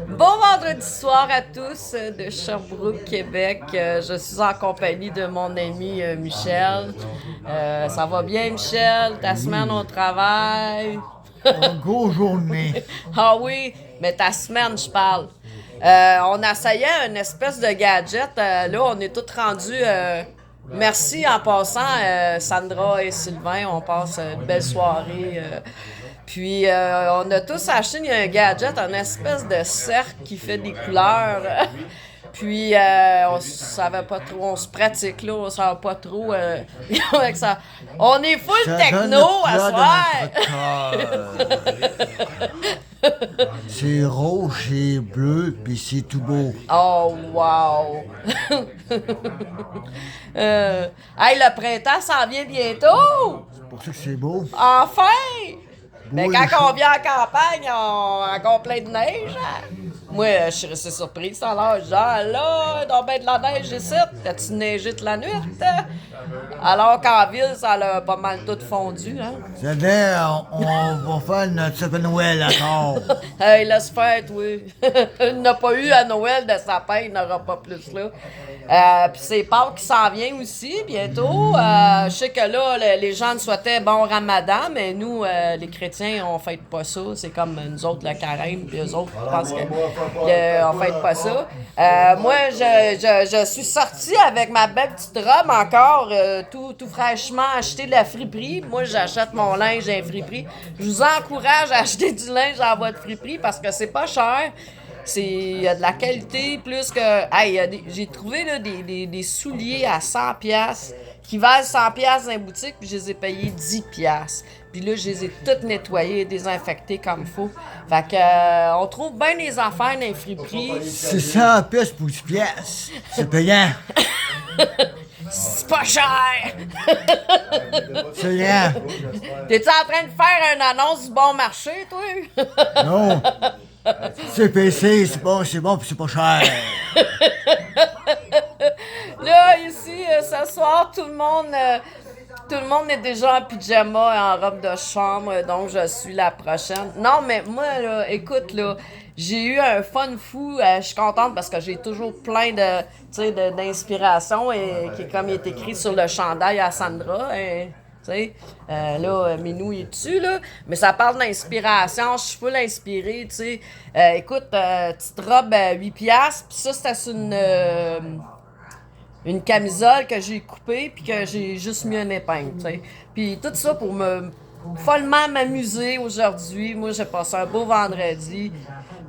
Bon vendredi soir à tous de Sherbrooke, Québec. Je suis en compagnie de mon ami Michel. Ça va bien, Michel? Ta semaine au Oui, travail? une grosse journée. Ah oui, mais ta semaine, je parle. On essayait une espèce de gadget. Là, on est tous rendus. Merci en passant, Sandra et Sylvain. On passe une belle soirée. Puis, on a tous acheté un gadget, une espèce de cercle qui fait des couleurs. Puis, on savait pas trop, on se pratique là, on savait pas trop avec ça. On est full Ça donne techno la à couleur de soir! notre cœur. C'est rouge, c'est bleu, puis c'est tout beau. Oh, wow! Hey, le printemps s'en vient bientôt! C'est pour ça que c'est beau. Enfin! Mais Beau quand et on chaud. vient en campagne, on a encore plein de neige. Hein? Moi, je suis restée surprise tout à l'heure. Genre, là, il doit bien de la neige ici. T'as-tu neigé toute la nuit? Hein? Alors qu'en ville, ça a pas mal tout fondu. Hein? C'est-à-dire, on va faire notre sapin de Noël encore. Hey, laisse faire, oui. Il n'a pas eu à Noël de sapin, il n'aura pas plus là. Puis c'est Pâques qui s'en vient aussi bientôt. Je sais que là, les gens nous souhaitaient bon ramadan, mais nous, les chrétiens, on fête pas ça. C'est comme nous autres, le carême, puis eux autres, je pense qu'on fête pas ça. Moi, je suis sortie avec ma belle petite robe encore, tout fraîchement achetée de la friperie. Moi, j'achète mon linge à un friperie. Je vous encourage à acheter du linge en votre friperie parce que c'est pas cher. Il y a de la qualité plus que. Hey, j'ai trouvé là, des souliers à 100$ qui valent 100$ dans les boutiques, puis je les ai payés 10$. Puis là, je les ai toutes nettoyées, désinfectées comme il faut. Fait que, on trouve bien les affaires dans les friperies. C'est 100 pièces pour 10 pièces. C'est payant. C'est pas cher! C'est rien. T'es-tu en train de faire une annonce du bon marché, toi? Non. C'est PC, c'est bon, puis c'est pas cher. Là, ici, ce soir, tout le monde est déjà en pyjama et en robe de chambre, donc je suis la prochaine. Non, mais moi, là, écoute, là, j'ai eu un fun fou. Je suis contente parce que j'ai toujours plein de, tu sais, d'inspiration et qui, comme il est écrit sur le chandail à Sandra. Tu sais, là, Minou il est dessus, là. Mais ça parle d'inspiration. Je suis full inspirée, tu sais. Écoute, petite robe à 8$, puis ça, c'était sur une camisole que j'ai coupée puis que j'ai juste mis une épingle, tu sais. Puis tout ça pour me follement m'amuser aujourd'hui. Moi, j'ai passé un beau vendredi.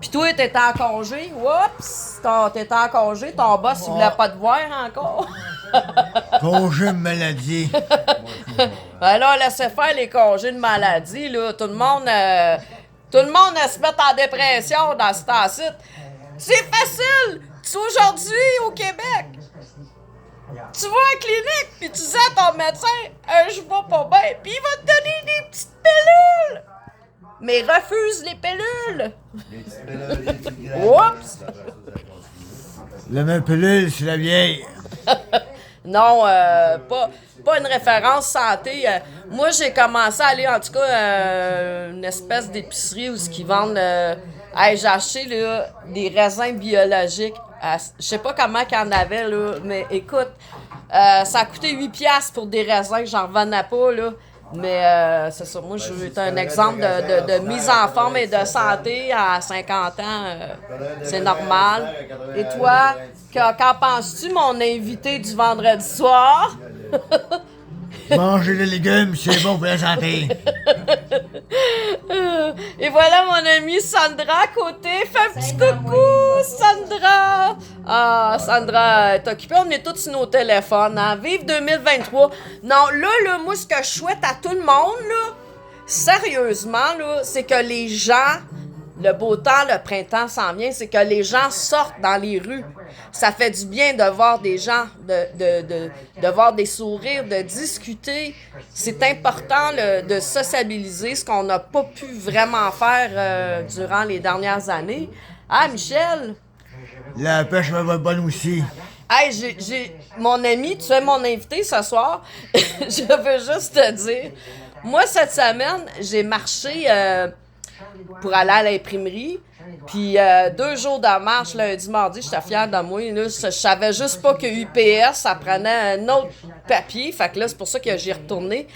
Puis toi, t'étais en congé. Oups! T'étais en congé. Ton boss, il voulait pas te voir encore. Congé de maladie. Ben là, laissez faire les congés de maladie, là. Tout le monde se met en dépression dans ce temps-ci. C'est facile! Tu aujourd'hui au Québec. Tu vas à la clinique, puis tu dis à ton médecin, je vais pas bien, puis il va te donner des petites pilules. Mais refuse les pilules. Oups! La même pilule, c'est la vieille. Non, pas une référence santé. Moi, j'ai commencé à aller, en tout cas, une espèce d'épicerie où ils vendent. Hey, j'ai acheté là, des raisins biologiques. Je sais pas comment qu'il y en avait, là, mais écoute, ça a coûté 8$ pour des raisins, j'en revenais pas, là. Mais c'est ça, moi, je suis un exemple de mise en forme et de santé à 50 ans. C'est normal. Et toi, qu'en penses-tu, mon invité du vendredi soir? Manger des légumes, c'est bon pour la santé. Et voilà mon amie Sandra à côté. Fais un petit coucou, Sandra! Ah, Sandra, t'es occupée, on est tous sur nos téléphones. Hein? Vive 2023. Non, là, moi, ce que je souhaite à tout le monde, là, sérieusement, là, c'est que les gens, le beau temps, le printemps s'en vient, c'est que les gens sortent dans les rues. Ça fait du bien de voir des gens, de voir des sourires, de discuter. C'est important de sociabiliser, ce qu'on n'a pas pu vraiment faire durant les dernières années. Ah, Michel! La pêche va être bonne aussi. Hey, j'ai mon ami, tu es mon invité ce soir. Je veux juste te dire, moi, cette semaine, j'ai marché pour aller à l'imprimerie. Puis 2 jours de marche, lundi, mardi, j'étais fière de moi. Là, je savais juste pas que UPS, ça prenait un autre papier. Fait que là, c'est pour ça que j'y retourné.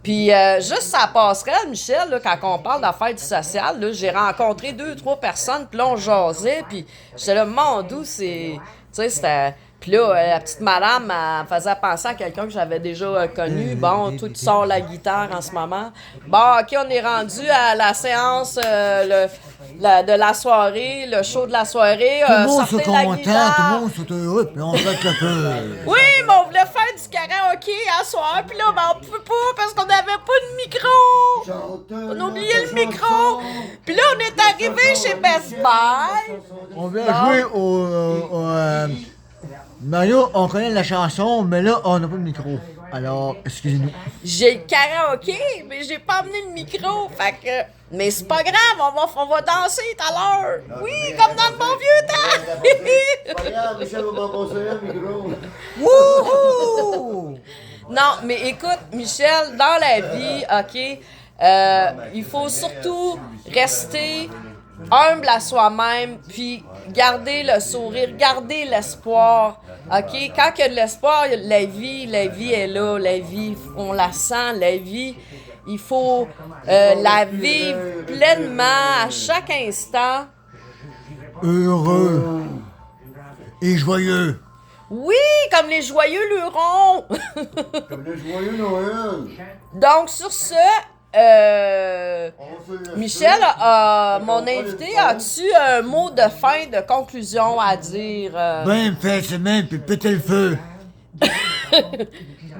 Puis juste sa passerelle, Michel, là, quand on parle d'affaires du social, là, j'ai rencontré 2-3 personnes, puis là, on jasait, puis j'étais là, mon doux, c'est... Tu sais, c'était... Puis là, la petite madame, elle me faisait penser à quelqu'un que j'avais déjà connu. Bon, toi, tu sors la guitare en ce moment. Bon, OK, on est rendu à la séance de la soirée, le show de la soirée. Tout le monde se sortez la content, guitare. tout le monde se heureux, puis on fait le peu. Oui, mais on voulait faire du karaoké à soir, puis là, ben, on pouvait pas parce qu'on n'avait pas de micro. On a oublié le micro. Puis là, on est arrivé chez Best Buy. On vient jouer Mario, on connaît la chanson, mais là, on n'a pas de micro. Alors, excusez-nous. J'ai le karaoké, mais j'ai pas amené le micro. Fait que. Mais c'est pas grave, on va danser tout à l'heure. Oui, comme dans le bon vieux temps. Regarde, Michel va m'embrasser un micro. Wouhou! Non, mais écoute, Michel, dans la vie, OK, il faut surtout rester humble à soi-même, puis garder le sourire, garder l'espoir. OK? Quand il y a de l'espoir, la vie est là. La vie, on la sent, la vie. Il faut la vivre pleinement à chaque instant. Heureux et joyeux. Oui, comme les joyeux lurons. Comme le joyeux Noël. Donc, sur ce, Michel, mon invité, as-tu un mot de fin, de conclusion à dire? Ben, fais semaine, puis pétez le feu.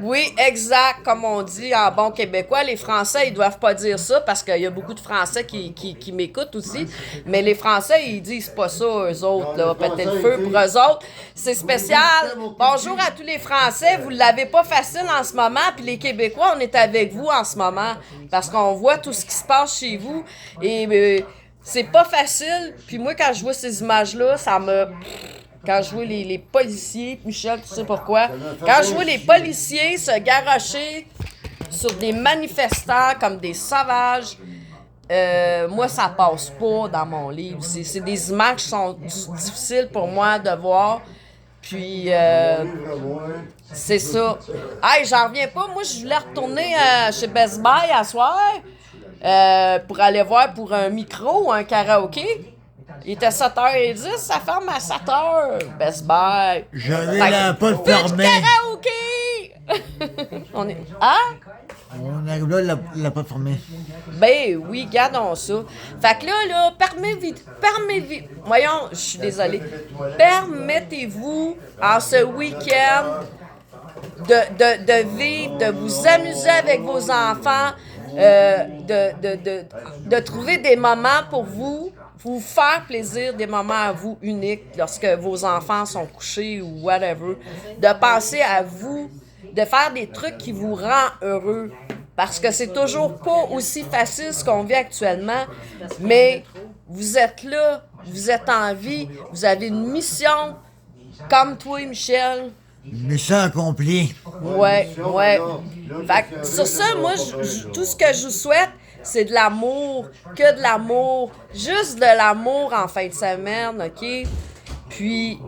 Oui, exact, comme on dit en bon québécois. Les Français, ils doivent pas dire ça parce qu'il y a beaucoup de Français qui m'écoutent aussi. Mais les Français, ils disent pas ça, eux autres, là. Péter le feu pour eux autres. C'est spécial. Bonjour à tous les Français. Vous l'avez pas facile en ce moment. Puis les Québécois, on est avec vous en ce moment. Parce qu'on voit tout ce qui se passe chez vous. Et c'est pas facile. Puis moi, quand je vois ces images-là, ça me... Quand je vois les policiers, Michel, tu sais pourquoi? Quand je vois les policiers se garrocher sur des manifestants comme des sauvages, moi, ça passe pas dans mon livre. C'est des images qui sont difficiles pour moi de voir. Puis, c'est ça. Hey, j'en reviens pas. Moi, je voulais retourner chez Best Buy à soir pour aller voir pour un micro ou un karaoké. Il était 7h10, ça ferme à 7h. Best Buy. J'avais la porte Plus de fermée. karaoké! On est... Hein? On arrive là, la porte fermée. Ben oui, gardons ça. Fait que là, voyons, je suis désolée. Permettez-vous, en ce week-end, de vivre, de vous amuser avec vos enfants, de trouver des moments pour vous faire plaisir, des moments à vous uniques lorsque vos enfants sont couchés ou whatever, de penser à vous, de faire des trucs qui vous rendent heureux. Parce que c'est toujours pas aussi facile ce qu'on vit actuellement, mais vous êtes là, vous êtes en vie, vous avez une mission, comme toi, Michel. Mission accomplie. Ouais. Fait que sur ça, moi, tout ce que je vous souhaite, c'est de l'amour, que de l'amour, juste de l'amour en fin de semaine, OK? Puis,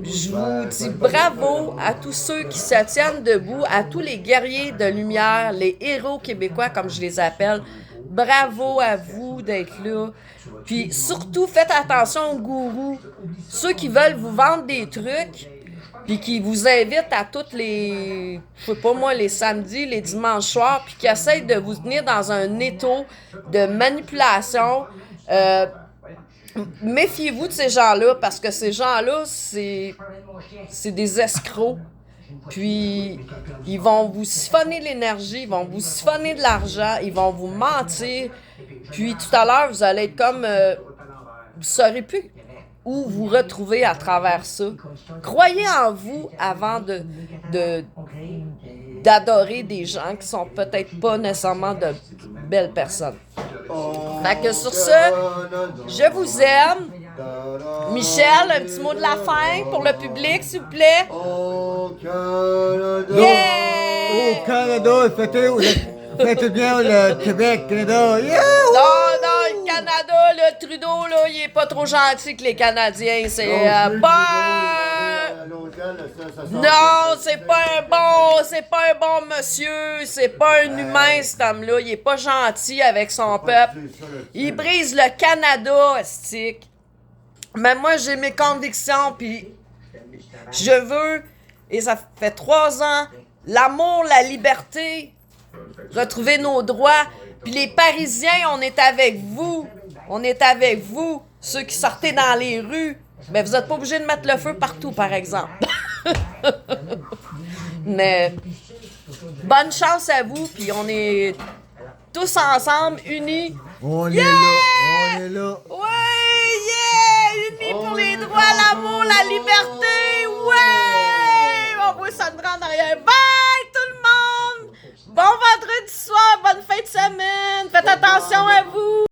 je vous dis bravo à tous ceux qui se tiennent debout, à tous les guerriers de lumière, les héros québécois, comme je les appelle. Bravo à vous d'être là. Puis, surtout, faites attention aux gourous, ceux qui veulent vous vendre des trucs, puis qui vous invitent à toutes les, je sais pas moi, les samedis, les dimanches soirs, puis qui essayent de vous tenir dans un étau de manipulation. Méfiez-vous de ces gens-là, parce que ces gens-là, c'est des escrocs. Puis, ils vont vous siphonner l'énergie, ils vont vous siphonner de l'argent, ils vont vous mentir. Puis, tout à l'heure, vous allez être comme... vous saurez plus où vous retrouver à travers ça. Croyez en vous avant d'adorer des gens qui sont peut-être pas nécessairement de belles personnes. Fait que sur ce, je vous aime. Michel, un petit mot de la fin pour le public, s'il vous plaît. Au Canada. Yeah! Au Canada, faites bien le Québec, Canada. Yeah! Non, le Canada! Canada, le Trudeau, là, il est pas trop gentil que les Canadiens. C'est Non, c'est pas un bon monsieur. C'est pas un humain, cet homme-là. Il est pas gentil avec son peuple. Il brise le Canada, stick. Mais moi, j'ai mes convictions, puis je veux, et ça fait 3 ans, l'amour, la liberté, retrouver nos droits. Puis les Parisiens, on est avec vous. On est avec vous, ceux qui sortaient dans les rues. Mais vous n'êtes pas obligés de mettre le feu partout, par exemple. Mais bonne chance à vous, puis on est tous ensemble, unis. On est là. Ouais, yeah! Unis pour les droits, l'amour, la liberté! Ouais! On voit Sandra en arrière. Bye, tout le monde! Bon vendredi soir, bonne fin de semaine! Faites attention à vous!